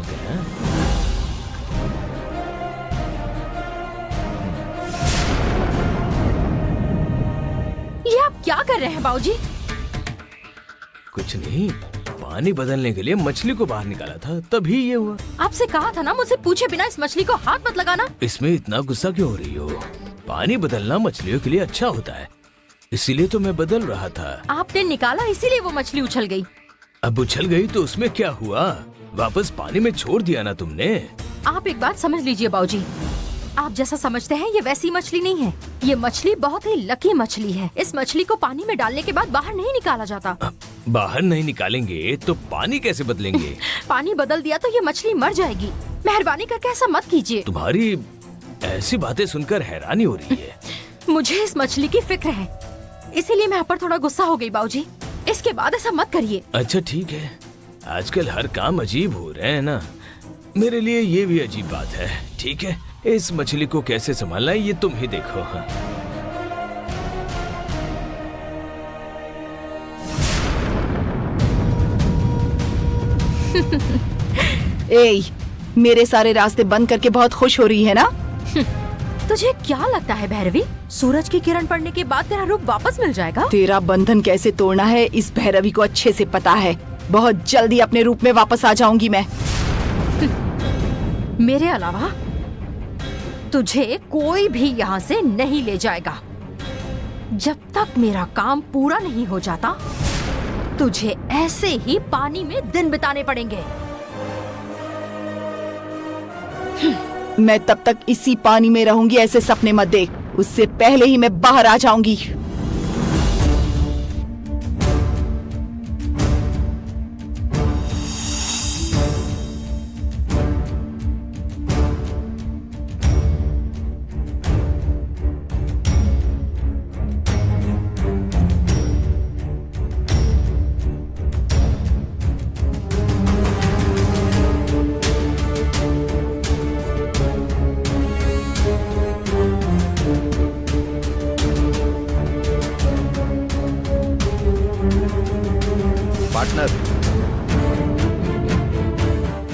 करें। ये आप क्या कर रहे हैं बाबूजी? कुछ नहीं, पानी बदलने के लिए मछली को बाहर निकाला था, तभी ये हुआ। आपसे कहा था ना मुझसे पूछे बिना इस मछली को हाथ मत लगाना। इसमें इतना गुस्सा क्यों हो रही हो? पानी बदलना मछलियों के लिए अच्छा होता है, इसीलिए तो मैं बदल रहा था। आपने निकाला इसीलिए वो मछली उछल गई। अब उछल गई तो उसमें क्या हुआ? वापस पानी में छोड़ दिया ना तुमने। आप एक बात समझ लीजिए बाबूजी, आप जैसा समझते हैं ये वैसी मछली नहीं है। ये मछली बहुत ही लकी मछली है। इस मछली को पानी में डालने के बाद बाहर नहीं निकाला जाता। बाहर नहीं निकालेंगे तो पानी कैसे बदलेंगे? पानी बदल दिया तो ये मछली मर जाएगी। मेहरबानी करके ऐसा मत कीजिए। तुम्हारी ऐसी बातें सुनकर हैरानी हो रही है। मुझे इस मछली की फिक्र है, इसीलिए मैं आप पर थोड़ा गुस्सा हो गई बाबूजी। इसके बाद ऐसा मत करिए। अच्छा ठीक है, आजकल हर काम अजीब हो रहे हैं ना, मेरे लिए ये भी अजीब बात है। ठीक है, इस मछली को कैसे संभालना है ये तुम ही देखो। हाँ। ए, मेरे सारे रास्ते बंद करके बहुत खुश हो रही है ना? तुझे क्या लगता है भैरवी, सूरज की किरण पड़ने के बाद तेरा रूप वापस मिल जाएगा? तेरा बंधन कैसे तोड़ना है इस भैरवी को अच्छे से पता है। बहुत जल्दी अपने रूप में वापस आ जाऊंगी मैं। मेरे अलावा तुझे कोई भी यहाँ से नहीं ले जाएगा। जब तक मेरा काम पूरा नहीं हो जाता तुझे ऐसे ही पानी में दिन बिताने पड़ेंगे। मैं तब तक इसी पानी में रहूंगी, ऐसे सपने मत देख। उससे पहले ही मैं बाहर आ जाऊंगी। पार्टनर,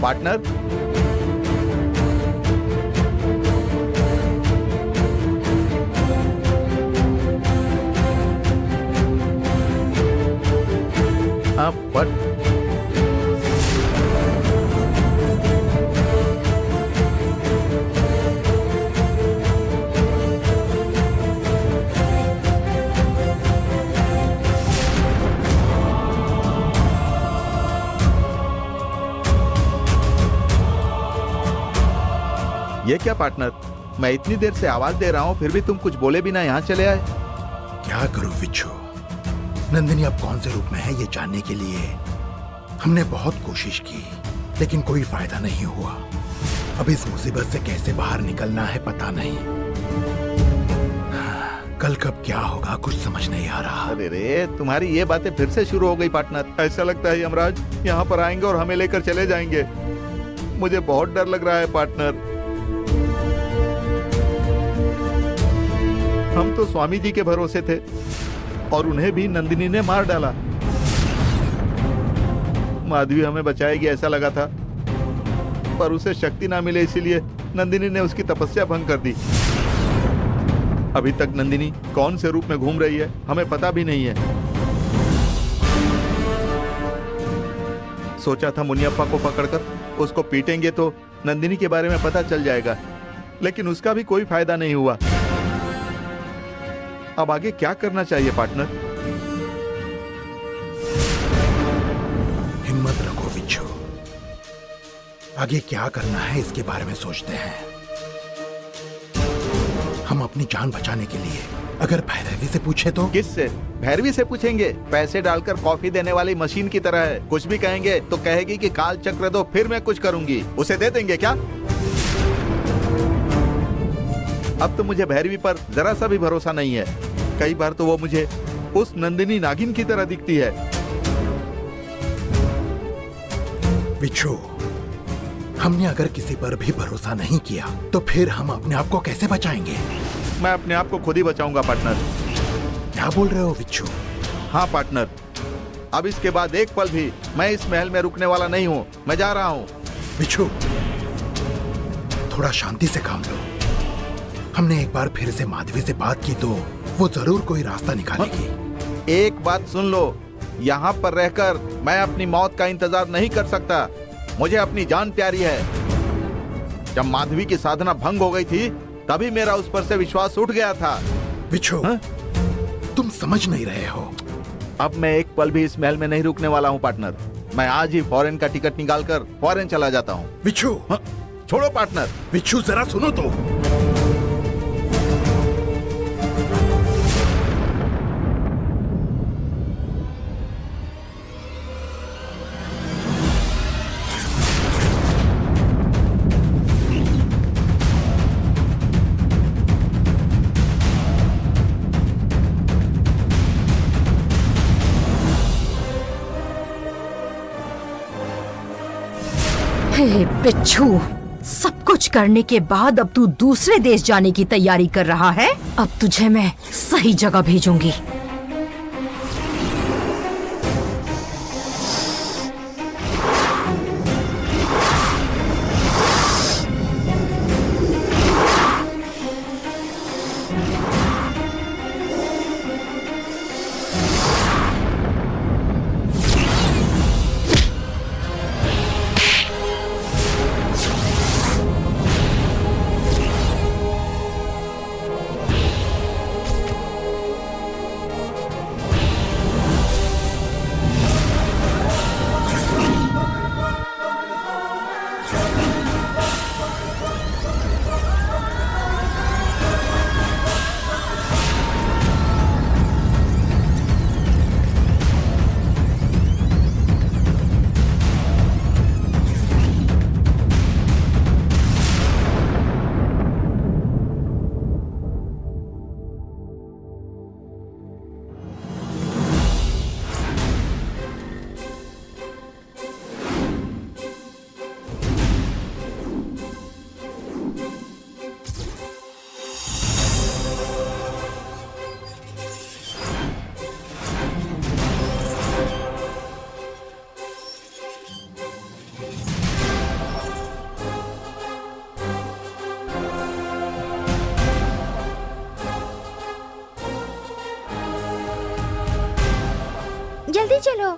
पार्टनर, हाँ बट ये क्या पार्टनर, मैं इतनी देर से आवाज दे रहा हूँ फिर भी तुम कुछ बोले बिना यहाँ चले आए। क्या करूं विच्छू, नंदिनी अब कौन से रूप में है ये जानने के लिए हमने बहुत कोशिश की, लेकिन कोई फायदा नहीं हुआ। अब इस मुसीबत से कैसे बाहर निकलना है पता नहीं। कल कब क्या होगा कुछ समझ नहीं आ रहा। अरे रे, तुम्हारी ये बातें फिर से शुरू हो गई पार्टनर। ऐसा लगता है यमराज यहाँ पर आएंगे और हमें लेकर चले जाएंगे। मुझे बहुत डर लग रहा है पार्टनर। हम तो स्वामी जी के भरोसे थे और उन्हें भी नंदिनी ने मार डाला। माधवी हमें बचाएगी ऐसा लगा था, पर उसे शक्ति ना मिले इसीलिए नंदिनी ने उसकी तपस्या भंग कर दी। अभी तक नंदिनी कौन से रूप में घूम रही है हमें पता भी नहीं है। सोचा था मुनियप्पा को पकड़कर उसको पीटेंगे तो नंदिनी के बारे में पता चल जाएगा, लेकिन उसका भी कोई फायदा नहीं हुआ। अब आगे क्या करना चाहिए पार्टनर? हिम्मत रखो विच्छू, आगे क्या करना है इसके बारे में सोचते हैं। हम अपनी जान बचाने के लिए अगर भैरवी से पूछे तो? किससे? भैरवी से पूछेंगे? पैसे डालकर कॉफी देने वाली मशीन की तरह है। कुछ भी कहेंगे तो कहेगी कि काल चक्र दो फिर मैं कुछ करूंगी। उसे दे देंगे क्या? अब तो मुझे भैरवी पर जरा सा भी भरोसा नहीं है। कई बार तो वो मुझे उस नंदिनी नागिन की तरह दिखती है। बिच्छू, हमने अगर किसी पर भी भरोसा नहीं किया तो फिर हम अपने आप को कैसे बचाएंगे? मैं अपने आप को खुद ही बचाऊंगा पार्टनर। क्या बोल रहे हो बिच्छू? हाँ पार्टनर, अब इसके बाद एक पल भी मैं इस महल में रुकने वाला नहीं हूँ। मैं जा रहा हूँ। बिच्छू, थोड़ा शांति से काम लो। हमने एक बार फिर से माधवी से बात की तो वो जरूर कोई रास्ता निकालेगी। एक बात सुन लो, यहाँ पर रहकर मैं अपनी मौत का इंतजार नहीं कर सकता। मुझे अपनी जान प्यारी है। जब माधवी की साधना भंग हो गई थी तभी मेरा उस पर से विश्वास उठ गया था। बिच्छू, तुम समझ नहीं रहे हो। अब मैं एक पल भी इस महल में नहीं रुकने वाला हूँ पार्टनर। मैं आज ही फॉरेन का टिकट निकालकर फॉरेन चला जाता हूँ। बिच्छू, छोड़ो पार्टनर। बिच्छू जरा सुनो तो। हे बिच्छू, सब कुछ करने के बाद अब तू दूसरे देश जाने की तैयारी कर रहा है। अब तुझे मैं सही जगह भेजूंगी। जल्दी चलो।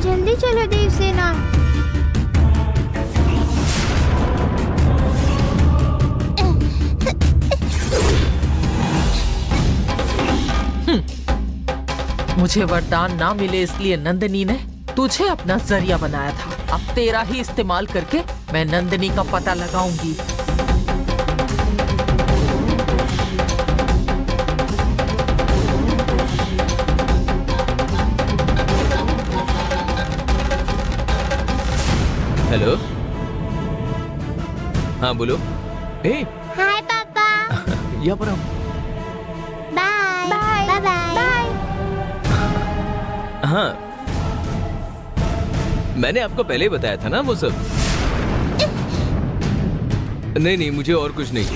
जल्दी चलो देवसेना। मुझे वरदान ना मिले इसलिए नंदिनी ने तुझे अपना जरिया बनाया था। अब तेरा ही इस्तेमाल करके मैं नंदिनी का पता लगाऊंगी। हेलो, हाँ बोलो। ए, हाय पापा। यहाँ पर आओ। Bye bye bye. हाँ, मैंने आपको पहले ही बताया था ना वो सब। नहीं नहीं, मुझे और कुछ नहीं।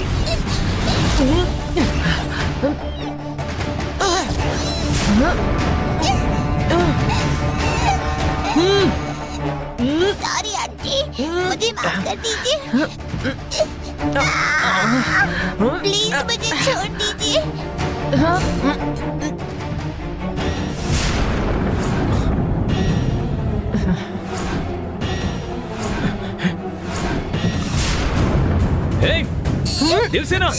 सॉरी आंटी, मुझे माफ कर दीजिए। प्लीज मुझे छोड़ दीजिए। हे, देवसेना,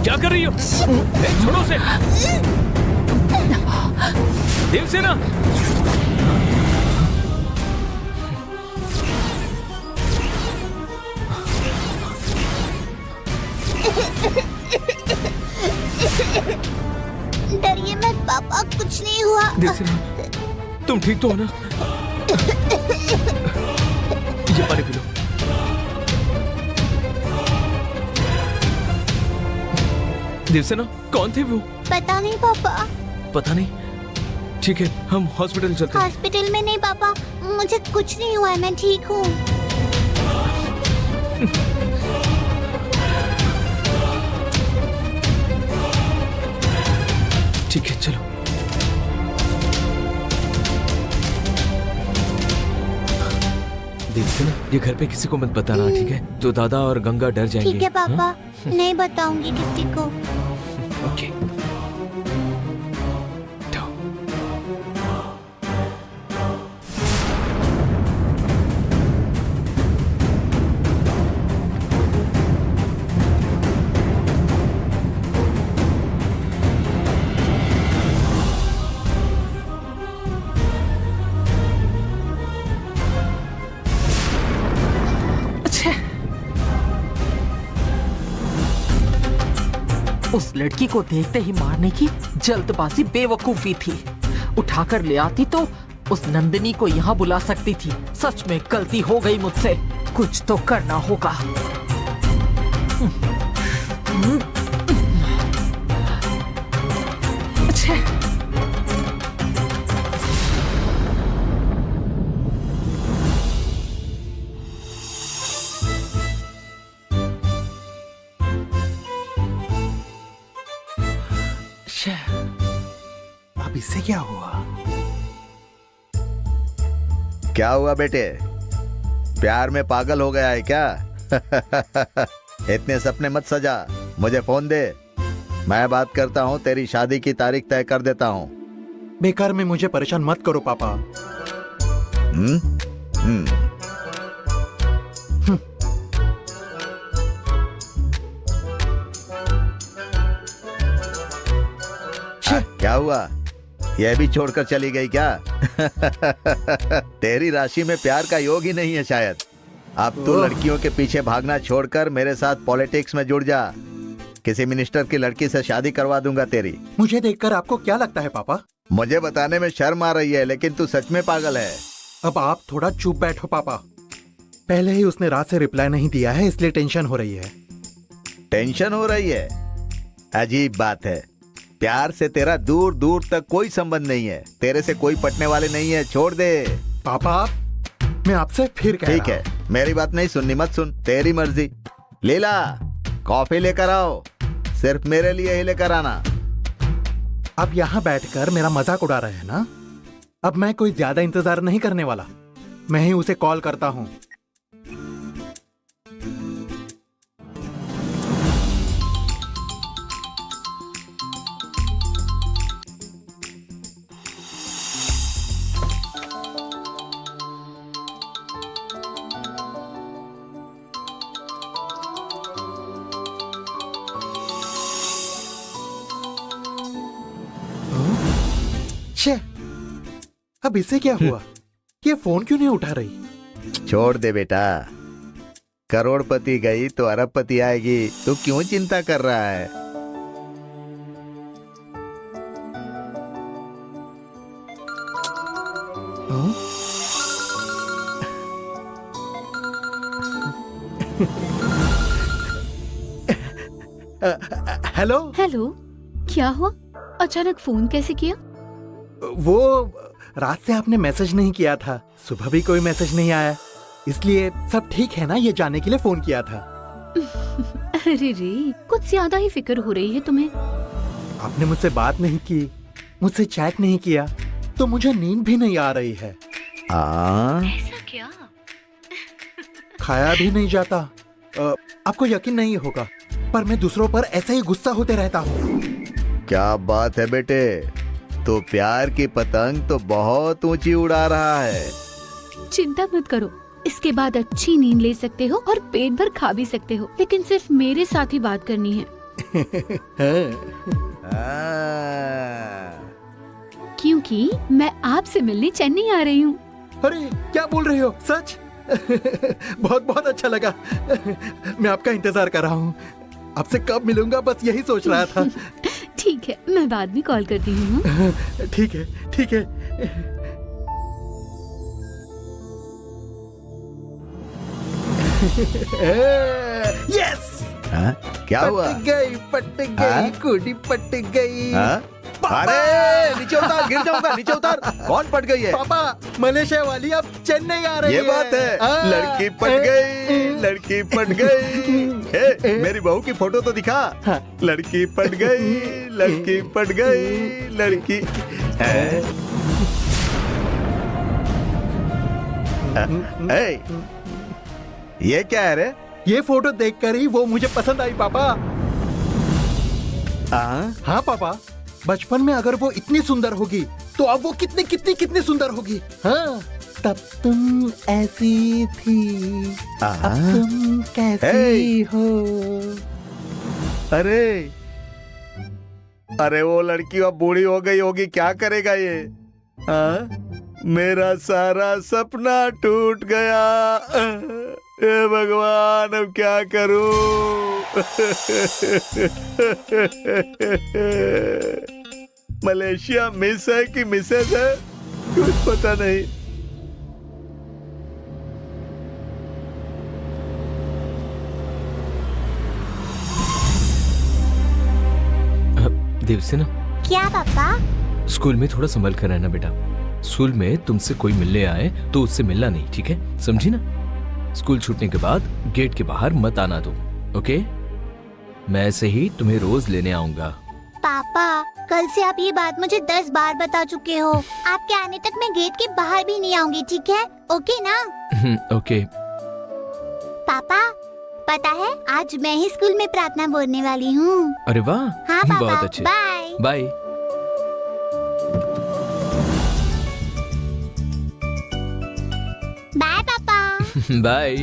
क्या कर रही हो? हे, छोड़ो उसे। देवसेना, डरिए मत पापा, कुछ नहीं हुआ। देवसेना, तुम ठीक तो हो ना? ये पानी पी लो। देवसेना, कौन थे वो? पता नहीं पापा। पता नहीं। ठीक है, हम हॉस्पिटल चलते हैं। हॉस्पिटल में नहीं पापा, मुझे कुछ नहीं हुआ है, मैं ठीक हूँ। ठीक है, चलो। देख सुन, ये घर पे किसी को मत बताना, ठीक है? तो दादा और गंगा डर जाएंगे। ठीक है पापा, हाँ? नहीं बताऊंगी किसी को। ओके। उठाओ। अच्छे। उस लड़की को देखते ही मारने की जल्दबाजी बेवकूफी थी। उठाकर ले आती तो उस नंदिनी को यहाँ बुला सकती थी। सच में गलती हो गई मुझसे, कुछ तो करना होगा। अच्छे। अब इससे क्या हुआ? क्या हुआ बेटे, प्यार में पागल हो गया है क्या? इतने सपने मत सजा, मुझे फोन दे, मैं बात करता हूँ, तेरी शादी की तारीख तय कर देता हूँ। बेकार में मुझे परेशान मत करो पापा। क्या हुआ, यह भी छोड़कर चली गई क्या? तेरी राशि में प्यार का योग ही नहीं है शायद। अब तू लड़कियों के पीछे भागना छोड़कर मेरे साथ पॉलिटिक्स में जुड़ जा। किसी मिनिस्टर की लड़की से शादी करवा दूंगा तेरी। मुझे देखकर आपको क्या लगता है पापा? मुझे बताने में शर्म आ रही है, लेकिन तू सच में पागल है। अब आप थोड़ा चुप बैठो पापा। पहले ही उसने रात से रिप्लाई नहीं दिया है, इसलिए टेंशन हो रही है। टेंशन हो रही है? अजीब बात है, प्यार से तेरा दूर दूर तक कोई संबंध नहीं है, तेरे से कोई पटने वाले नहीं है, छोड़ दे। पापा मैं आपसे फिर कह ठीक रहा है, मेरी बात नहीं सुननी मत सुन, तेरी मर्जी। लीला कॉफी लेकर आओ, सिर्फ मेरे लिए ही लेकर आना। अब यहाँ बैठकर मेरा मजाक उड़ा रहे हैं ना? अब मैं कोई ज्यादा इंतजार नहीं करने वाला, मैं ही उसे कॉल करता हूँ। अब इससे क्या हुआ? ये फोन क्यों नहीं उठा रही? छोड़ दे बेटा, करोड़पति गई तो अरबपति आएगी, तू क्यों चिंता कर रहा है? हेलो। हेलो, क्या हुआ? अचानक फोन कैसे किया? वो रात से आपने मैसेज नहीं किया था, सुबह भी कोई मैसेज नहीं आया, इसलिए सब ठीक है ना ये जानने के लिए फोन किया था। अरे रे, कुछ ज्यादा ही फिक्र हो रही है तुम्हें। आपने मुझसे बात नहीं की, मुझसे चैट नहीं किया, तो मुझे नींद भी नहीं आ रही है। ऐसा क्या? खाया भी नहीं जाता। आपको यकीन नहीं होगा, पर मैं दूसरों पर ऐसे ही गुस्सा होते रहता हूँ। क्या बात है बेटे, तो प्यार की पतंग तो बहुत ऊंची उड़ा रहा है। चिंता मत करो, इसके बाद अच्छी नींद ले सकते हो और पेट भर खा भी सकते हो, लेकिन सिर्फ मेरे साथ ही बात करनी है। क्योंकि मैं आपसे मिलने चेन्नई आ रही हूँ। अरे क्या बोल रही हो, सच? बहुत बहुत अच्छा लगा। मैं आपका इंतजार कर रहा हूँ, आपसे कब मिलूंगा बस यही सोच रहा था। ठीक है, मैं बाद में कॉल करती हूँ। ठीक है ठीक है। यस! क्या हुआ? पट गई, कुड़ी पट गई। अरे नीचे उतार, गिर जाऊंगा, नीचे उतार। कौन पट गई है? पापा, मलेशिया वाली अब चेन्नई आ रही है। ये बात है, लड़की पट गई, लड़की पट गई। मेरी बहू की फोटो तो दिखा। लड़की पट गई, लड़की पट गई, लड़की है। ए, ये क्या है रे? ये फोटो देखकर ही वो मुझे पसंद आई पापा। हाँ पापा, बचपन में अगर वो इतनी सुंदर होगी तो अब वो कितनी कितनी कितनी सुंदर होगी। हाँ, तब तुम ऐसी थी, अब तुम कैसी हो। अरे वो लड़की अब बूढ़ी हो गई होगी, क्या करेगा ये? मेरा सारा सपना टूट गया। हे भगवान, अब क्या करूं? मलेशिया मिस है कि मिसेज है, कुछ पता नहीं। देवसेना, क्या पापा? स्कूल में थोड़ा संभल कर रहना बेटा। स्कूल में तुमसे कोई मिलने आए तो उससे मिलना नहीं, ठीक है? समझी ना? स्कूल छूटने के बाद गेट के बाहर मत आना तुम, ओके? मैं ऐसे ही तुम्हें रोज लेने आऊंगा। पापा, कल से आप ये बात मुझे 10 बार बता चुके हो। आपके आने तक मैं गेट के बाहर भी नहीं आऊंगी, ठीक है? ओके ना? ओके। पापा, पता है आज मैं ही स्कूल में प्रार्थना बोलने वाली हूँ। अरे वाह, हाँ पापा, बहुत अच्छे। बाय। बाय। बाय पापा। बाय।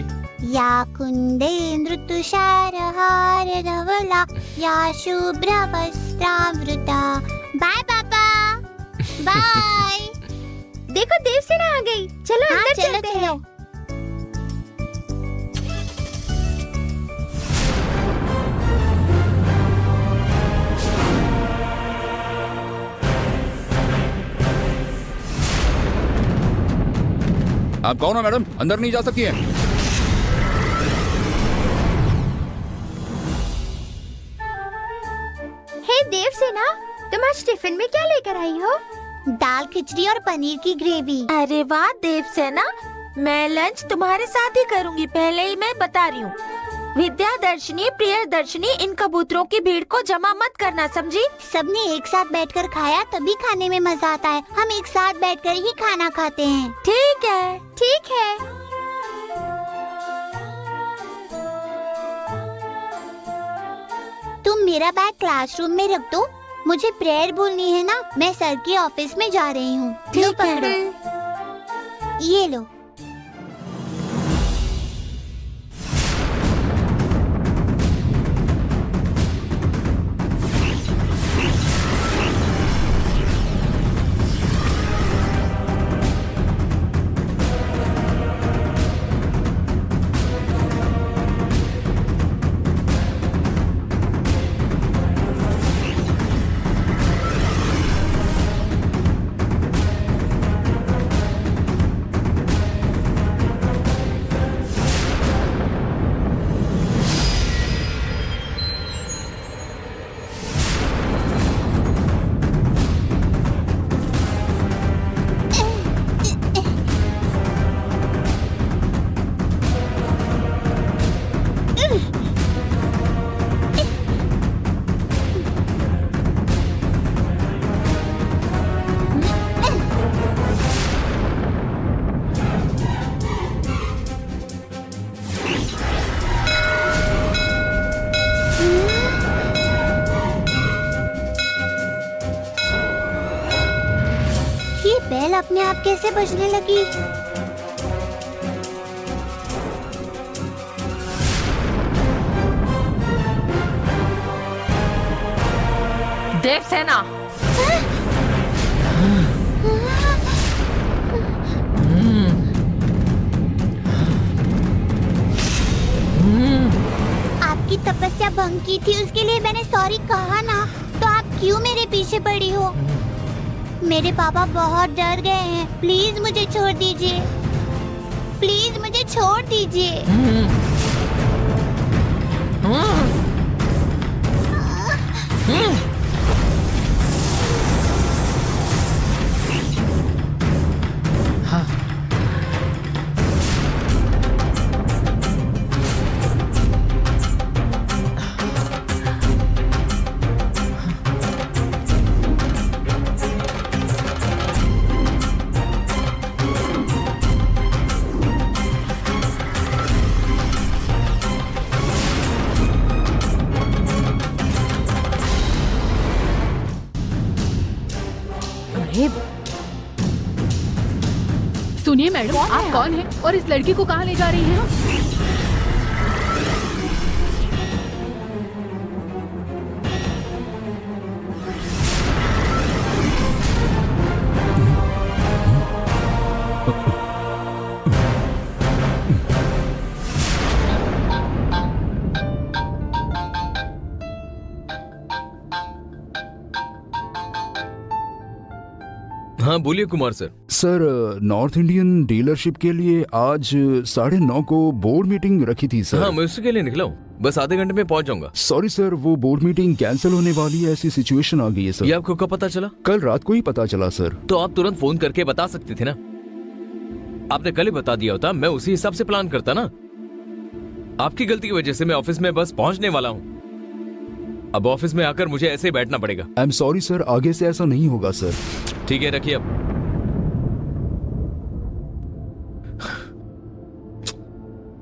या कुन्देन्द्र तुषारहार धवला, या शुभ्र वस्त्रावृता। बाय पापा, बाय। देखो देवसेना आ गई। चलो हाँ, अंदर चलो चलते हैं। आप कौन हो मैडम? अंदर नहीं जा सकती है। हे देवसेना, तुम आज टिफिन में क्या लेकर आई हो? दाल खिचड़ी और पनीर की ग्रेवी। अरे वाह देवसेना, मैं लंच तुम्हारे साथ ही करूंगी, पहले ही मैं बता रही हूँ। विद्यादर्शिनी, प्रियदर्शिनी, इन कबूतरों की भीड़ को जमा मत करना, समझी? सबने एक साथ बैठकर खाया तभी खाने में मजा आता है। हम एक साथ बैठकर ही खाना खाते हैं। ठीक है। ठीक है। तुम मेरा बैग क्लासरूम में रख दो, मुझे प्रेयर बोलनी है ना। मैं सर के ऑफिस में जा रही हूँ। लो पकड़ो, ये लो। बेल अपने आप कैसे बजने लगी? देवसेना, आपकी तपस्या भंग की थी, उसके लिए मैंने सॉरी कहा ना, तो आप क्यों मेरे पीछे पड़ी हो? मेरे पापा बहुत डर गए हैं। प्लीज मुझे छोड़ दीजिए, प्लीज मुझे छोड़ दीजिए। सुनिए मैडम, आप कौन हैं और इस लड़की को कहाँ ले जा रही हैं? हाँ बोलिए Kumar sir. Sir, north Indian dealership के लिए आज 9:30 को बोर्ड मीटिंग रखी थी सर। हाँ मैं उसी के लिए निकला हूँ, बस आधे घंटे में पहुँच जाऊंगा। सॉरी सर, वो बोर्ड मीटिंग कैंसिल होने वाली है, ऐसी सिचुएशन आ गई है सर। ये आपको कब पता चला? कल रात को ही पता चला सर। तो आप तुरंत फोन करके बता सकते थे ना। आपने कल ही बता दिया होता, मैं उसी हिसाब से प्लान करता ना। आपकी गलती की वजह से मैं ऑफिस में बस पहुंचने वाला हूँ। अब ऑफिस में आकर मुझे ऐसे ही बैठना पड़ेगा। आई एम सॉरी सर, आगे से ऐसा नहीं होगा सर। ठीक है, रखिए अब।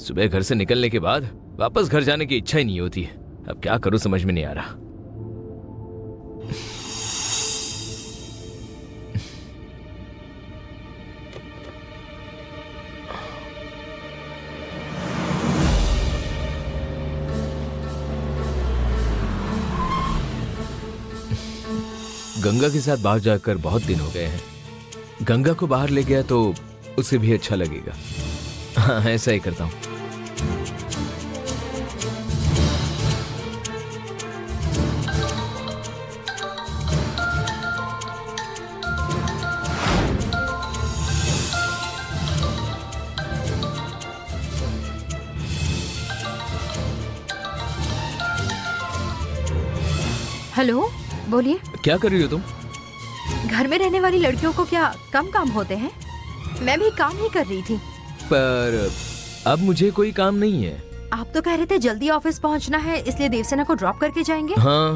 सुबह घर से निकलने के बाद वापस घर जाने की इच्छा ही नहीं होती है। अब क्या करूं समझ में नहीं आ रहा। गंगा के साथ बाहर जाकर बहुत दिन हो गए हैं। गंगा को बाहर ले गया तो उसे भी अच्छा लगेगा। हाँ ऐसा ही करता हूं। हेलो, बोलिए। क्या कर रही हो तुम? घर में रहने वाली लड़कियों को क्या कम काम होते हैं? मैं भी काम ही कर रही थी। पर अब मुझे कोई काम नहीं है। आप तो कह रहे थे जल्दी ऑफिस पहुंचना है, इसलिए देवसेना को ड्रॉप करके जाएंगे। हाँ,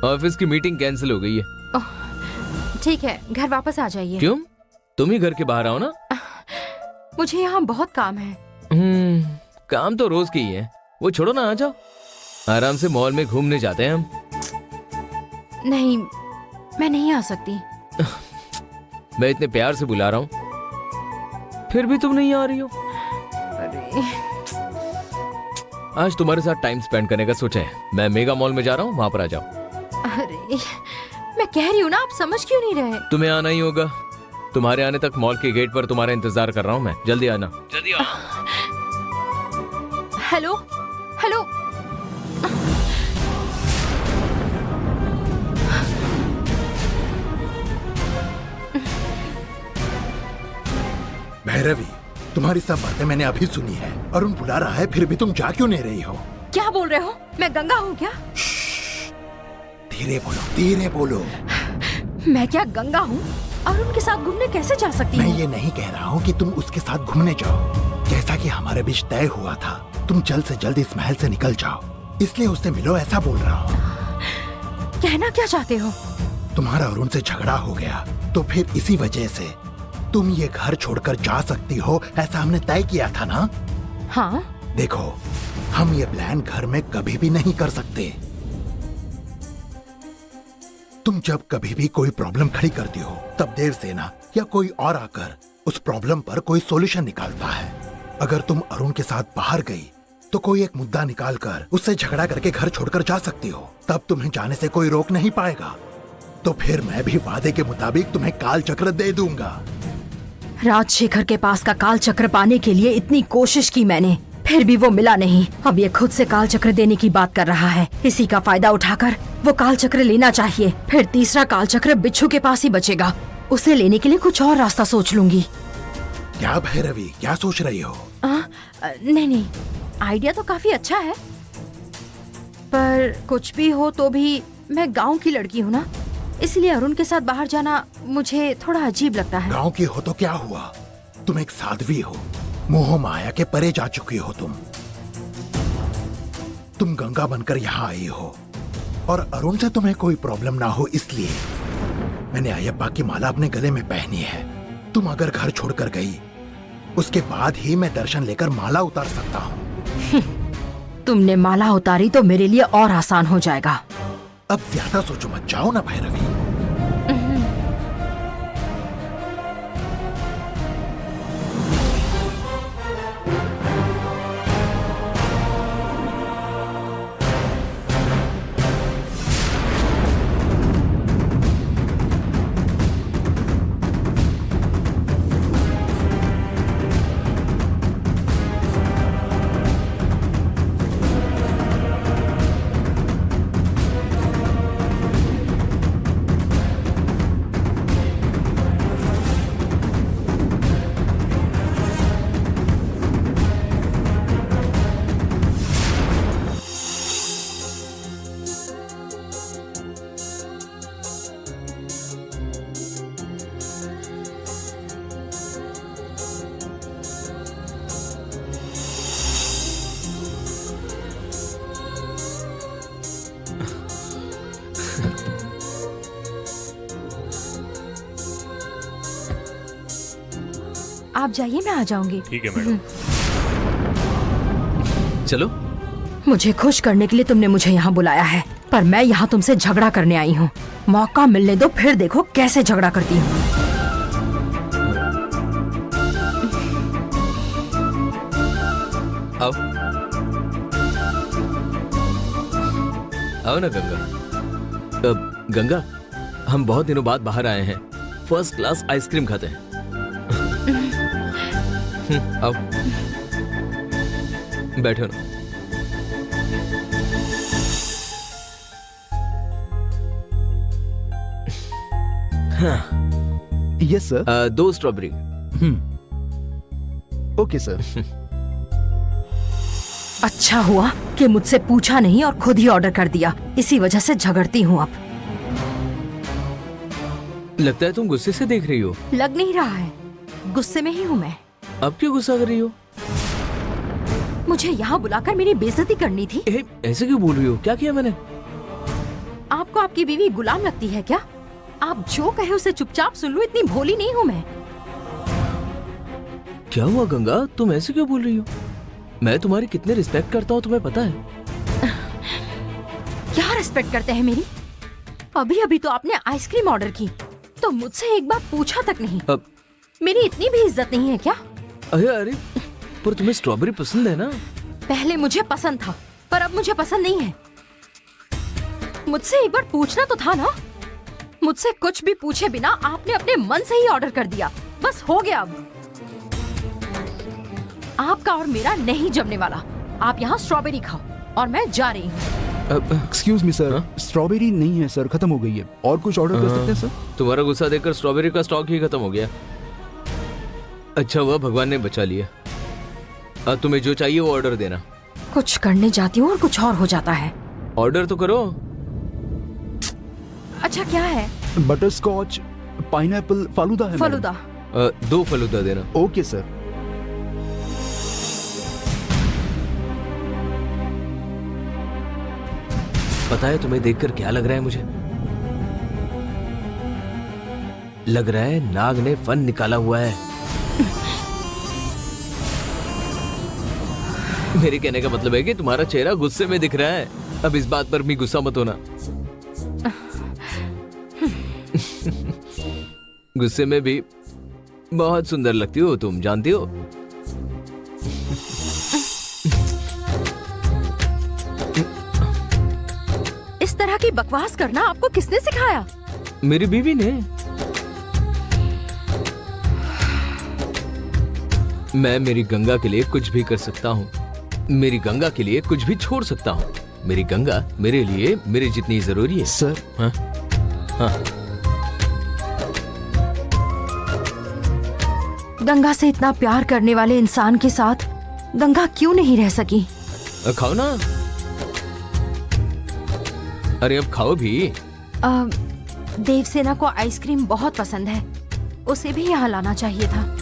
ऑफिस की मीटिंग कैंसिल हो गई है। ठीक है, घर वापस आ जाइए। क्यों? तुम ही घर के बाहर आओ ना। मुझे यहाँ बहुत काम है। काम तो रोज की ही है, वो छोड़ो ना, आ जाओ। आराम से मॉल में घूमने जाते हैं हम। नहीं, मैं नहीं आ सकती। मैं इतने प्यार से बुला रहा हूँ, फिर भी तुम नहीं आ रही हो। अरे आज तुम्हारे साथ टाइम स्पेंड करने का सोचा है। मैं मेगा मॉल में जा रहा हूँ, वहां पर आ जाओ। अरे मैं कह रही हूँ ना, आप समझ क्यों नहीं रहे? तुम्हें आना ही होगा। तुम्हारे आने तक मॉल के गेट पर तुम्हारा इंतजार कर रहा हूँ मैं। जल्दी आना, जल्दी आओ। हेलो हेलो, भैरवी, तुम्हारी सब बातें मैंने अभी सुनी है। अरुण बुला रहा है, फिर भी तुम जा क्यों नहीं रही हो? क्या बोल रहे हो? मैं गंगा हूँ क्या? धीरे बोलो, धीरे बोलो। मैं क्या गंगा हूँ? और उनके साथ घूमने कैसे जा सकती मैं हूँ? ये नहीं कह रहा हूँ कि तुम उसके साथ घूमने जाओ। जैसा कि हमारे बीच तय हुआ था, तुम जल्द से जल्द इस महल से निकल जाओ, इसलिए उससे मिलो, ऐसा बोल रहा हूँ। कहना क्या चाहते हो? तुम्हारा अरुण से झगड़ा हो गया, तो फिर इसी वजह से तुम ये घर छोड़कर जा सकती हो, ऐसा हमने तय किया था ना? हाँ। देखो, हम ये प्लान घर में कभी भी नहीं कर सकते। तुम जब कभी भी कोई प्रॉब्लम खड़ी करती हो, तब देवसेना या कोई और आकर उस प्रॉब्लम पर कोई सॉल्यूशन निकालता है। अगर तुम अरुण के साथ बाहर गई, तो कोई एक मुद्दा निकालकर उससे झगड़ा करके घर छोड़कर जा सकती हो, तब तुम्हें जाने से कोई रोक नहीं पाएगा। तो फिर मैं भी वादे के मुताबिक तुम्हें काल चक्र दे दूंगा। राजशेखर के पास का काल चक्र पाने के लिए इतनी कोशिश की मैंने, फिर भी वो मिला नहीं। अब ये खुद से काल चक्र देने की बात कर रहा है। इसी का फायदा उठाकर वो काल चक्र लेना चाहिए। फिर तीसरा काल चक्र बिच्छू के पास ही बचेगा। उसे लेने के लिए कुछ और रास्ता सोच लूंगी। क्या भैरवी, क्या सोच रही हो? नहीं, आइडिया तो काफी अच्छा है, पर कुछ भी हो तो भी मैं गांव की लड़की हूँ ना, इसलिए अरुण के साथ बाहर जाना मुझे थोड़ा अजीब लगता है। गांव की हो तो क्या हुआ, तुम एक साध्वी हो, मोह माया के परे जा चुकी हो। तुम गंगा बनकर यहाँ आई हो, और अरुण से तुम्हें कोई प्रॉब्लम ना हो, इसलिए मैंने अयप्पा की माला अपने गले में पहनी है। तुम अगर घर छोड़कर गई, उसके बाद ही मैं दर्शन लेकर माला उतार सकता हूँ। तुमने माला उतारी तो मेरे लिए और आसान हो जाएगा। अब ज्यादा सोचो मत, जाओ ना भैरवी। आप जाइए, मैं आ जाऊंगी। ठीक है मैडम। चलो। मुझे खुश करने के लिए तुमने मुझे यहाँ बुलाया है, पर मैं यहाँ तुमसे झगड़ा करने आई हूँ। मौका मिलने दो, फिर देखो कैसे झगड़ा करती हूँ। आओ आओ ना गंगा। गंगा, हम बहुत दिनों बाद बाहर आए हैं, फर्स्ट क्लास आइसक्रीम खाते हैं। आओ बैठो ना। Yes sir. 2 strawberry. Okay sir. अच्छा हुआ कि मुझसे पूछा नहीं और खुद ही ऑर्डर कर दिया, इसी वजह से झगड़ती हूँ अब। लगता है तुम गुस्से से देख रही हो। लग नहीं रहा है, गुस्से में ही हूँ मैं। अब क्यों गुस्सा कर रही हो? मुझे यहाँ बुलाकर मेरी बेइज्जती करनी थी। ऐसे क्यों बोल रही हो? क्या किया मैंने? आपको आपकी बीवी गुलाम लगती है क्या? आप जो कहे उसे चुपचाप सुन लो, इतनी भोली नहीं हूँ मैं। क्या हुआ गंगा, तुम ऐसे क्यों बोल रही हो? मैं तुम्हारी कितने रिस्पेक्ट करता हूँ तुम्हें पता है? क्या रिस्पेक्ट करते हैं मेरी? अभी अभी तो आपने आइसक्रीम ऑर्डर की, तो मुझसे एक बार पूछा तक नहीं। मेरी इतनी भी इज्जत नहीं है क्या? अरे पर तुम्हें स्ट्रॉबेरी पसंद है ना? पहले मुझे पसंद था, पर अब मुझे पसंद नहीं है। मुझसे एक बार पूछना तो था ना। मुझसे कुछ भी पूछे बिना आपने अपने मन से ही ऑर्डर कर दिया। बस हो गया अब। आपका और मेरा नहीं जमने वाला। आप यहाँ स्ट्रॉबेरी खाओ और मैं जा रही हूँ। एक्सक्यूज मी सर, स्ट्रॉबेरी नहीं है सर, खत्म हो गई है। और कुछ ऑर्डर कर सकते हैं सर? तुम्हारा गुस्सा देखकर स्ट्रॉबेरी का स्टॉक ही खत्म हो गया। अच्छा हुआ भगवान ने बचा लिया। अब तुम्हें जो चाहिए वो ऑर्डर देना। कुछ करने जाती हूँ और कुछ और हो जाता है। ऑर्डर तो करो। अच्छा क्या है? बटर स्कॉच, पाइनएप्पल, फालूदा है। फालूदा। 2 फालूदा देना। Okay sir. पता है तुम्हें देखकर क्या लग रहा है मुझे? लग रहा है नाग ने फन निकाला हुआ है। मेरे कहने का मतलब है कि तुम्हारा चेहरा गुस्से में दिख रहा है। अब इस बात पर भी गुस्सा मत होना। गुस्से में भी बहुत सुंदर लगती हो तुम, जानती हो? इस तरह की बकवास करना आपको किसने सिखाया? मेरी बीवी ने। मैं मेरी गंगा के लिए कुछ भी कर सकता हूँ। मेरी गंगा के लिए कुछ भी छोड़ सकता हूँ। मेरी गंगा मेरे लिए मेरे जितनी जरूरी है। सर। हाँ? हाँ। गंगा से इतना प्यार करने वाले इंसान के साथ गंगा क्यों नहीं रह सकी? खाओ ना। अरे अब खाओ भी। देवसेना को आइसक्रीम बहुत पसंद है, उसे भी यहाँ लाना चाहिए था।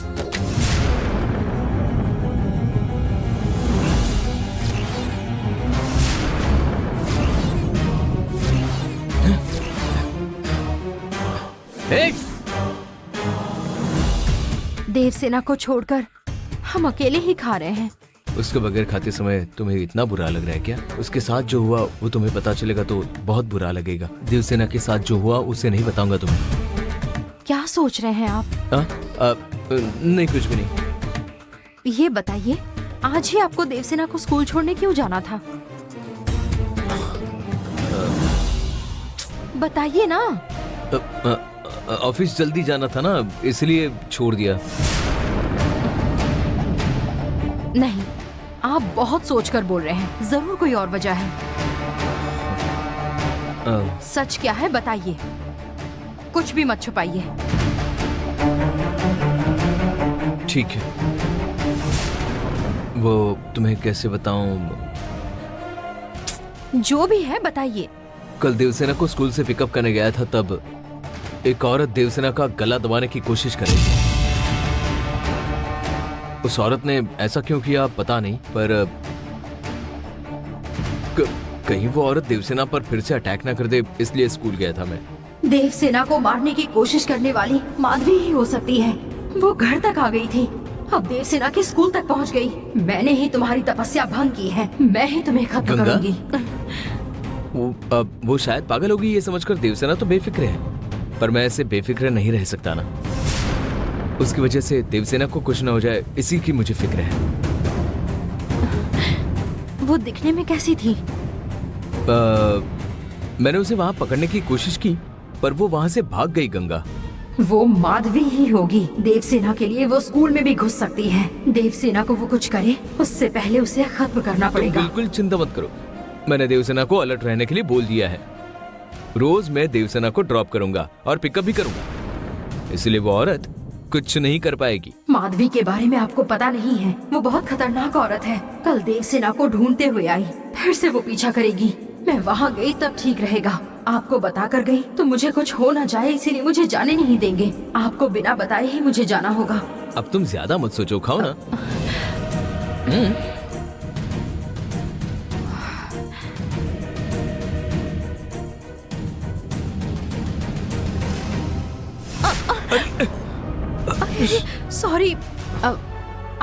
देवसेना को छोड़कर हम अकेले ही खा रहे हैं। उसके बगैर खाते समय तुम्हें इतना बुरा लग रहा है क्या? उसके साथ जो हुआ वो तुम्हें पता चलेगा तो बहुत बुरा लगेगा। देवसेना के साथ जो हुआ उसे नहीं बताऊंगा तुम्हें। क्या सोच रहे हैं आप? नहीं, कुछ भी नहीं। ये बताइए, आज ही आपको देवसेना को स्कूल छोड़ने क्यों जाना था? बताइए ना। ऑफिस जल्दी जाना था ना, इसलिए छोड़ दिया। नहीं, आप बहुत सोचकर बोल रहे हैं। जरूर कोई और वजह है। सच क्या है बताइए, कुछ भी मत छुपाइए। ठीक है, वो तुम्हें कैसे बताऊं? जो भी है बताइए। कल देवसेना को स्कूल से पिकअप करने गया था, तब एक औरत देवसेना का गला दबाने की कोशिश कर रही थी। उस औरत ने ऐसा क्यों किया पता नहीं, पर कहीं वो औरत देवसेना पर फिर से अटैक ना कर दे, इसलिए स्कूल गया था मैं। देवसेना को मारने की कोशिश करने वाली माधवी ही हो सकती है। वो घर तक आ गई थी अब देवसेना के स्कूल तक पहुंच गई। मैंने ही तुम्हारी तपस्या भंग की है, मैं ही तुम्हें खत्म गंगा? करूंगी। वो शायद पागल होगी ये समझकर देवसेना तो बेफिक्र है, पर मैं ऐसे बेफिक्र नहीं रह सकता ना। उसकी वजह से देवसेना को कुछ न हो जाए, इसी की मुझे फिक्र है। वो दिखने में कैसी थी? मैंने उसे वहां पकड़ने की कोशिश की, पर वो वहां से भाग गई गंगा। वो माधवी ही होगी। देवसेना के लिए वो स्कूल में भी घुस सकती है। देवसेना को वो कुछ करे उससे पहले उसे खत्म करना तुम पड़ेगा। बिल्कुल चिंता मत करो, मैंने देवसेना को अलर्ट रहने के लिए बोल दिया है। रोज मैं देवसेना को ड्रॉप करूंगा और पिकअप भी करूंगा, इसलिए वो औरत कुछ नहीं कर पाएगी। माधवी के बारे में आपको पता नहीं है, वो बहुत खतरनाक औरत है। कल देवसेना को ढूंढते हुए आई, फिर से वो पीछा करेगी। मैं वहाँ गई तब ठीक रहेगा, आपको बता कर गई तो मुझे कुछ हो न जाए, इसीलिए मुझे जाने नहीं देंगे। आपको बिना बताए ही मुझे जाना होगा। अब तुम ज्यादा मत सोचो, खाओ ना। सॉरी,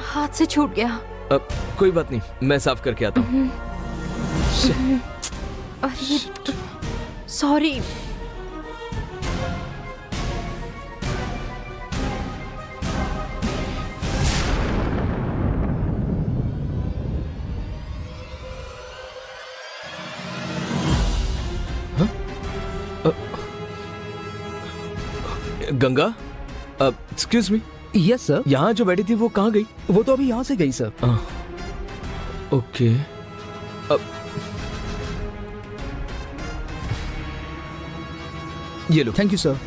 हाथ से छूट गया। कोई बात नहीं, मैं साफ करके आता हूँ। अरे sorry. Ganga, excuse me. Yes sir. यहाँ जो बैठी थी वो कहाँ गई? वो तो अभी यहाँ से गई सर। ओके। ये लो। Thank you sir.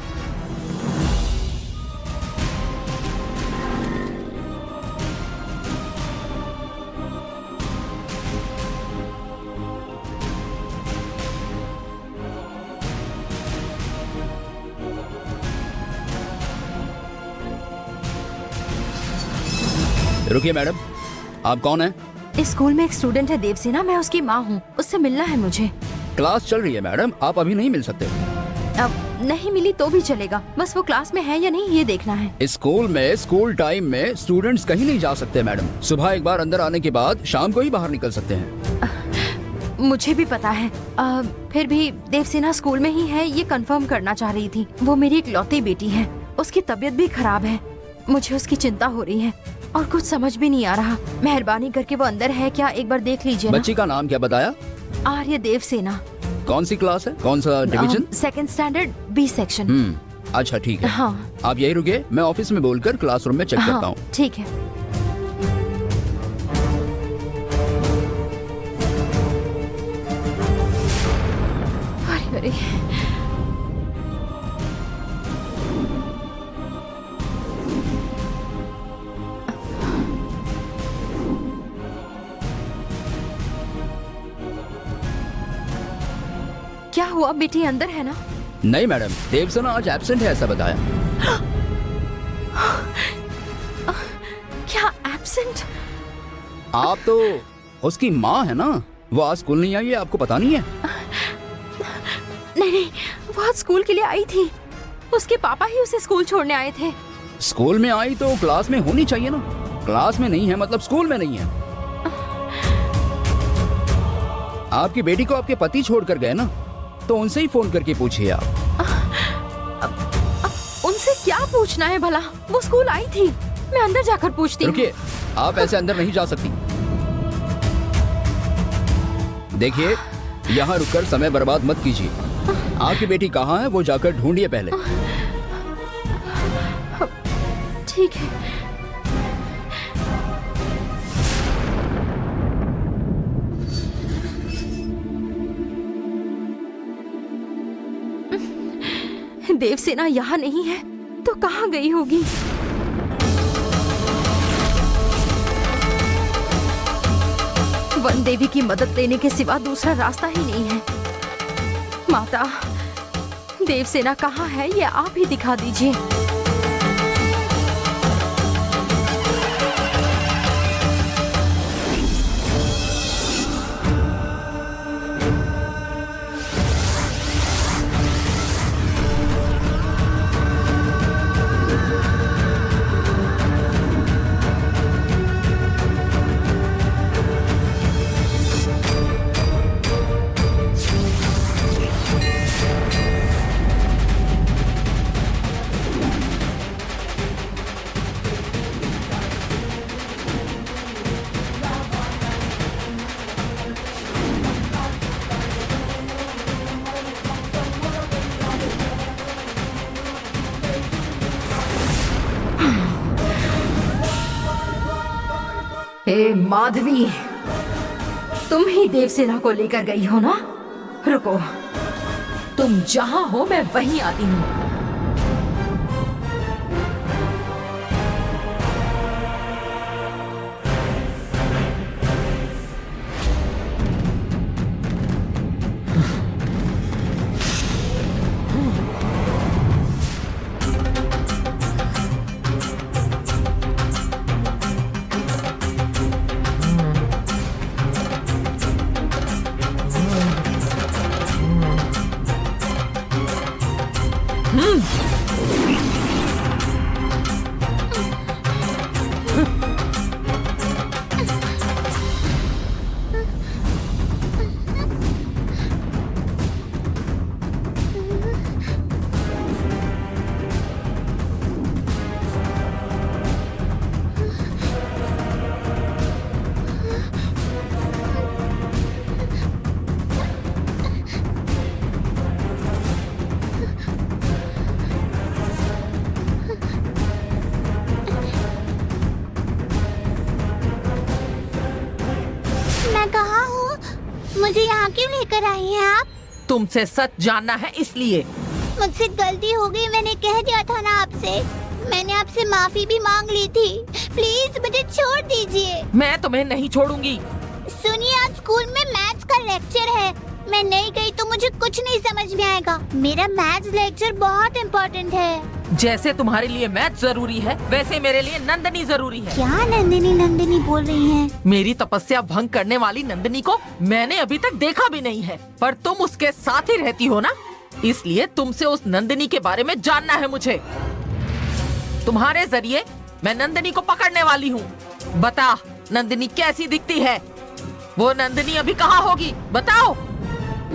रुकिए मैडम, आप कौन हैं? इस स्कूल में एक स्टूडेंट है देवसेना, मैं उसकी माँ हूँ, उससे मिलना है मुझे। क्लास चल रही है मैडम, आप अभी नहीं मिल सकते। अब नहीं मिली तो भी चलेगा, बस वो क्लास में है या नहीं ये देखना है। स्कूल में स्कूल टाइम में स्टूडेंट्स कहीं नहीं जा सकते मैडम। सुबह एक बार अंदर आने के बाद शाम को ही बाहर निकल सकते हैं। मुझे भी पता है, फिर भी देवसेना स्कूल में ही है ये कंफर्म करना चाह रही थी। वो मेरी इकलौती बेटी है, उसकी तबीयत भी खराब है, मुझे उसकी चिंता हो रही है और कुछ समझ भी नहीं आ रहा। मेहरबानी करके वो अंदर है क्या, एक बार देख लीजिए ना। बच्ची का नाम क्या बताया? आर्य देवसेना। कौन सी क्लास है, कौन सा division? Second standard, B section. अच्छा ठीक है। हाँ। आप यही रुकिए, मैं ऑफिस में बोलकर क्लासरूम में चेक करता हूँ। ठीक है। अरे अरे, क्या हुआ? बेटी अंदर है ना? नहीं मैडम, देवसेना आज एब्सेंट है ऐसा बताया। क्या एब्सेंट? आप तो उसकी माँ है ना, वो आज स्कूल नहीं आई है, आपको पता नहीं है? नहीं नहीं, वो आज स्कूल के लिए आई थी, उसके पापा ही उसे स्कूल छोड़ने आए थे। स्कूल में आई तो क्लास में होनी चाहिए ना, क्लास में नहीं है मतलब स्कूल में नहीं है। आपकी बेटी को आपके पति छोड़कर गए ना, तो उनसे ही फोन करके पूछिए आप। उनसे क्या पूछना है भला? वो स्कूल आई थी, मैं अंदर जाकर पूछती हूँ। रुकिए, आप ऐसे अंदर नहीं जा सकती। देखिए, यहाँ रुककर समय बर्बाद मत कीजिए। आपकी बेटी कहाँ है वो जाकर ढूंढिए पहले। ठीक है। देवसेना यहाँ नहीं है तो कहाँ गई होगी? वन देवी की मदद लेने के सिवा दूसरा रास्ता ही नहीं है। माता, देवसेना कहाँ है ये आप ही दिखा दीजिए। हे माधवी, तुम ही देवसेना को लेकर गई हो ना? रुको, तुम जहां हो मैं वहीं आती हूँ। मुझे यहाँ क्यों लेकर आई हैं आप? तुमसे सच जानना है इसलिए। मुझसे गलती हो गई, मैंने कह दिया था ना आपसे। मैंने आपसे माफी भी मांग ली थी। प्लीज मुझे छोड़ दीजिए। मैं तुम्हें नहीं छोड़ूंगी। सुनिए, आज स्कूल में मैथ्स का लेक्चर है। मैं नहीं गई तो मुझे कुछ नहीं समझ में आएगा। मेरा मैथ्स लेक्चर बहुत इम्पोर्टेंट है। जैसे तुम्हारे लिए मैथ जरूरी है, वैसे मेरे लिए नंदनी जरूरी है। क्या नंदिनी बोल रही हैं? मेरी तपस्या भंग करने वाली नंदनी को मैंने अभी तक देखा भी नहीं है, पर तुम उसके साथ ही रहती हो ना, इसलिए तुमसे उस नंदनी के बारे में जानना है मुझे। तुम्हारे जरिए मैं नंदनी को पकड़ने वाली हूँ। बता, नंदनी कैसी दिखती है? वो नंदनी अभी कहाँ होगी, बताओ।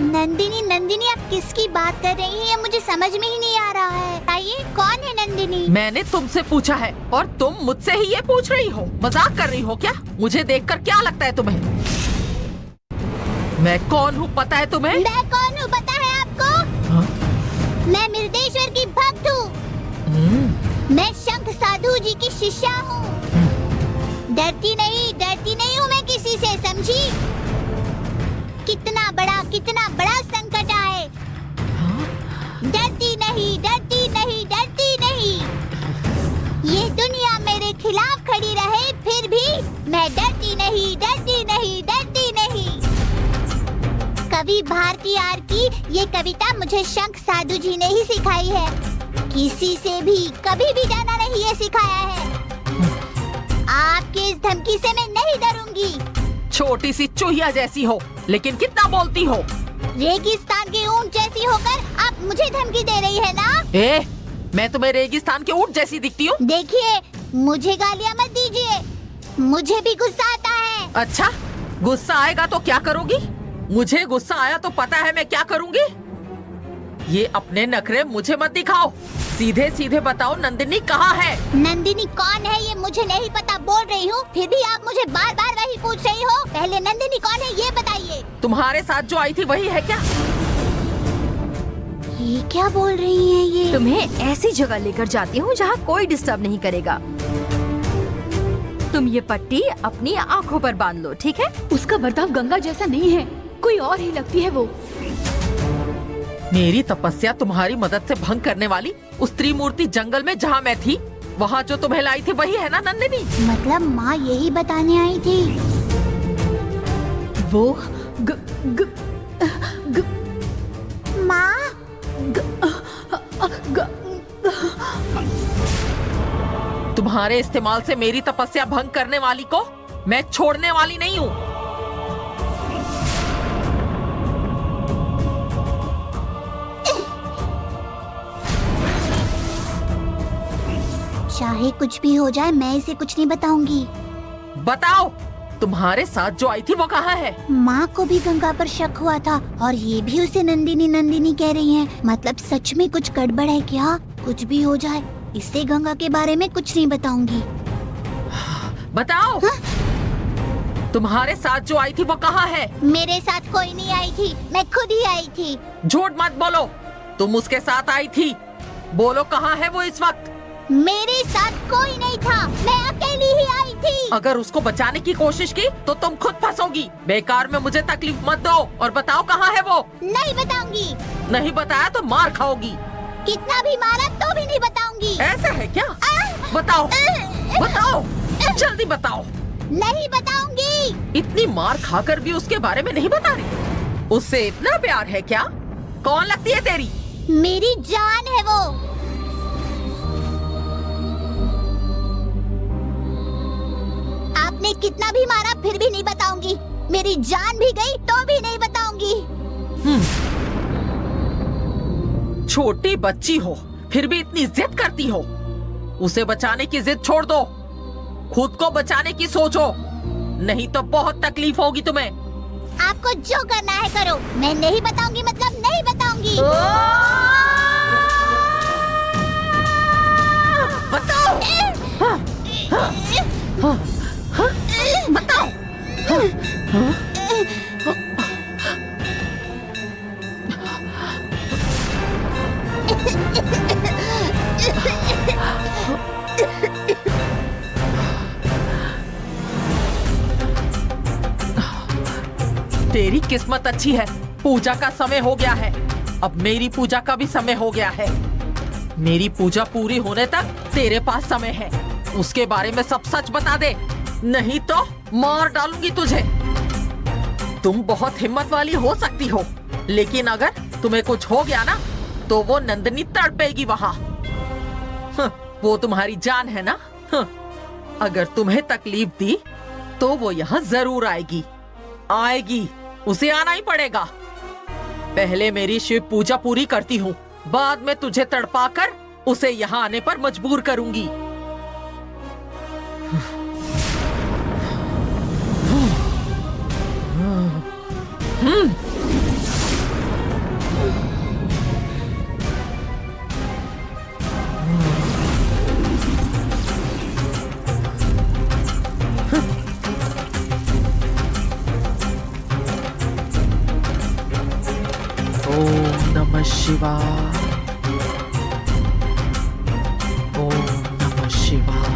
नंदिनी आप किसकी बात कर रही हैं? मुझे समझ में ही नहीं आ रहा है। बताइए, कौन है नंदिनी? मैंने तुमसे पूछा है और तुम मुझसे ही ये पूछ रही हो। मजाक कर रही हो क्या? मुझे देखकर क्या लगता है तुम्हें? मैं कौन हूँ पता है तुम्हें? मैं कौन हूँ पता है आपको? हाँ? मैं मृदेश्वर की भक्त हूँ। मैं शंख साधु जी की शिष्या हूँ। डरती नहीं हूँ मैं किसी से, समझी? कितना बड़ा संकट आए, डरती नहीं। ये दुनिया मेरे खिलाफ खड़ी रहे, फिर भी मैं डरती नहीं। कवि भारती आर की ये कविता मुझे शंख साधु जी ने ही सिखाई है। किसी से भी कभी भी डरना नहीं ये सिखाया है। आपकी इस धमकी से मैं नहीं डरूंगी। छोटी सी चूहिया जैसी हो, लेकिन कितना बोलती हो। रेगिस्तान के ऊंट जैसी होकर आप मुझे धमकी दे रही है ना? मैं तुम्हें रेगिस्तान के ऊंट जैसी दिखती हूँ? देखिए, मुझे गालियाँ मत दीजिए, मुझे भी गुस्सा आता है। अच्छा, गुस्सा आएगा तो क्या करोगी? मुझे गुस्सा आया तो पता है मैं क्या करूँगी। ये अपने नखरे मुझे मत दिखाओ, सीधे बताओ नंदिनी कहाँ है? नंदिनी कौन है ये मुझे नहीं पता, बोल रही हूँ, फिर भी आप मुझे बार बार वही पूछ रही हो। पहले नंदिनी कौन है ये बताइए। तुम्हारे साथ जो आई थी वही है क्या? ये क्या बोल रही है ये? तुम्हें ऐसी जगह लेकर जाती हूँ जहाँ कोई डिस्टर्ब नहीं करेगा। तुम ये पट्टी अपनी आँखों पर बांध लो, ठीक है? उसका बर्ताव गंगा जैसा नहीं है, कोई और ही लगती है वो। मेरी तपस्या तुम्हारी मदद से भंग करने वाली उस त्रिमूर्ति जंगल में जहाँ मैं थी, वहाँ जो तुम्हें लाई थी वही है ना नंदिनी? मतलब माँ यही बताने आई थी? वो माँ, तुम्हारे इस्तेमाल से मेरी तपस्या भंग करने वाली को मैं छोड़ने वाली नहीं हूँ। चाहे कुछ भी हो जाए मैं इसे कुछ नहीं बताऊंगी। बताओ, तुम्हारे साथ जो आई थी वो कहाँ है? माँ को भी गंगा पर शक हुआ था और ये भी उसे नंदिनी कह रही हैं। मतलब सच में कुछ गड़बड़ है क्या? कुछ भी हो जाए इससे गंगा के बारे में कुछ नहीं बताऊंगी। बताओ। हाँ? तुम्हारे साथ जो आई थी वो कहाँ है? मेरे साथ कोई नहीं आई थी, मैं खुद ही आई थी। झूठ मत बोलो, तुम उसके साथ आई थी। बोलो कहाँ है वो इस वक्त? मेरे साथ कोई नहीं था, मैं अकेली ही आई थी। अगर उसको बचाने की कोशिश की तो तुम खुद फंसोगी। बेकार में मुझे तकलीफ मत दो और बताओ कहाँ है वो। नहीं बताऊंगी। नहीं बताया तो मार खाओगी। कितना भी मारा तो भी नहीं बताऊंगी। ऐसा है क्या? बताओ बताओ, जल्दी बताओ। नहीं बताऊंगी। इतनी मार खाकर भी उसके बारे में नहीं बता रही? उससे इतना प्यार है क्या? कौन लगती है तेरी? मेरी जान है वो। आपने कितना भी मारा फिर भी नहीं बताऊंगी। मेरी जान भी गई तो भी नहीं बताऊंगी। छोटी बच्ची हो फिर भी इतनी जिद करती हो। उसे बचाने की जिद छोड़ दो, खुद को बचाने की सोचो, नहीं तो बहुत तकलीफ होगी तुम्हें। आपको जो करना है करो, मैं नहीं बताऊंगी मतलब नहीं बताऊंगी। बताओ बताओ। तेरी किस्मत अच्छी है, पूजा का समय हो गया है। अब मेरी पूजा का भी समय हो गया है। मेरी पूजा पूरी होने तक तेरे पास समय है। उसके बारे में सब सच बता दे, नहीं तो मार डालूंगी तुझे। तुम बहुत हिम्मत वाली हो सकती हो, लेकिन अगर तुम्हें कुछ हो गया ना तो वो नंदिनी तड़पेगी वहाँ। वो तुम्हारी जान है ना। अगर तुम्हें तकलीफ दी तो वो यहाँ जरूर आएगी। आएगी, उसे आना ही पड़ेगा। पहले मेरी शिव पूजा पूरी करती हूँ, बाद में तुझे तड़पाकर उसे यहाँ आने पर मजबूर करूंगी। ओम नमः शिवाय। ओम नमः शिवाय।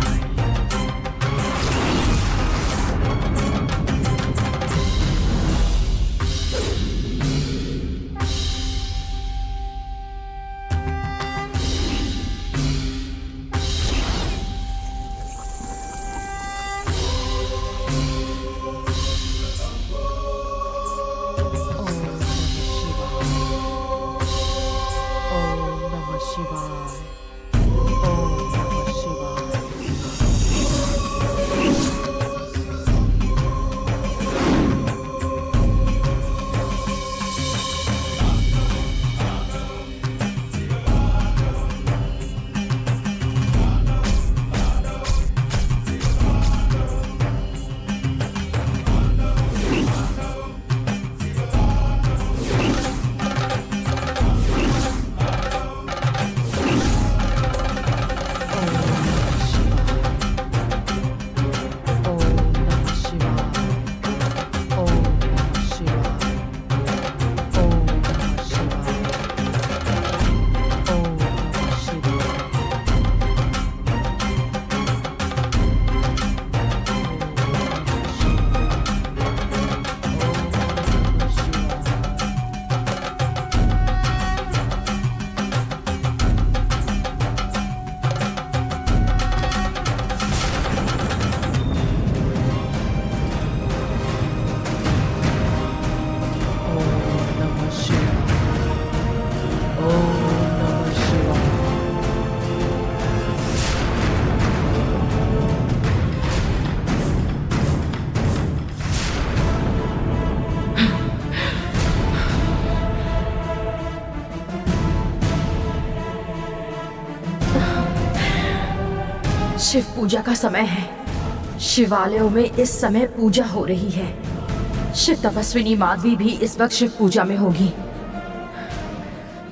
शिव पूजा का समय है। शिवालयों में इस समय पूजा हो रही है। शिव तपस्विनी माधवी भी इस वक्त शिव पूजा में होगी।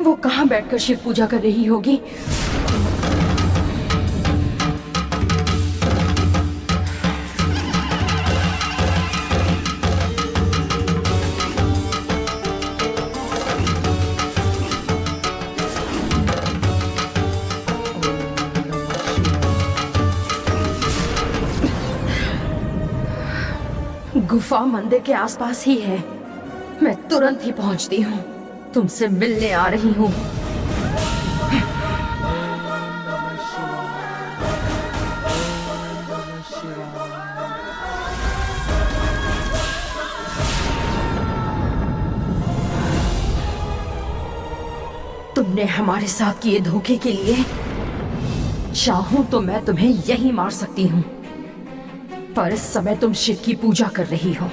वो कहाँ बैठकर शिव पूजा कर रही होगी? गुफा मंदिर के आसपास ही है। मैं तुरंत ही पहुंचती हूँ। तुमसे मिलने आ रही हूँ। तुमने हमारे साथ किए धोखे के लिए चाहूं तो मैं तुम्हें यही मार सकती हूँ, पर इस समय तुम शिव की पूजा कर रही हो।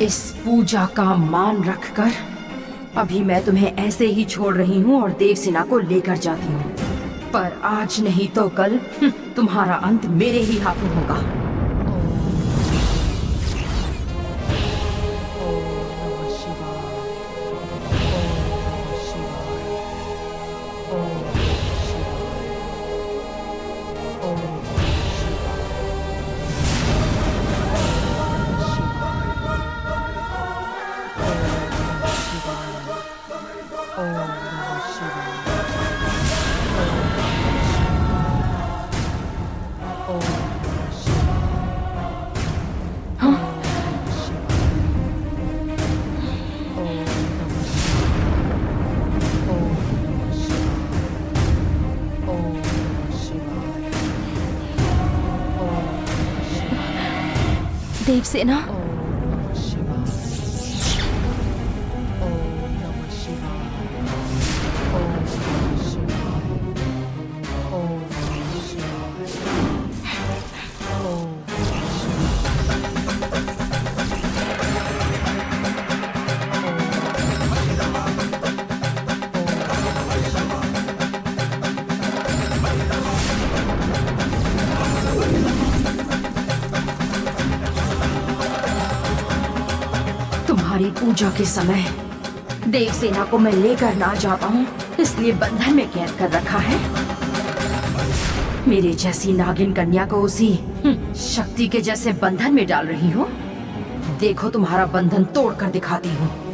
इस पूजा का मान रखकर अभी मैं तुम्हें ऐसे ही छोड़ रही हूँ और देवसेना को लेकर जाती हूँ, पर आज नहीं तो कल तुम्हारा अंत मेरे ही हाथों होगा। देवसेना, तुम्हारी पूजा के समय देवसेना को मैं लेकर ना जा पाऊं, इसलिए बंधन में कैद कर रखा है। मेरे जैसी नागिन कन्या को उसी शक्ति के जैसे बंधन में डाल रही हो। देखो तुम्हारा बंधन तोड़ कर दिखाती हूँ।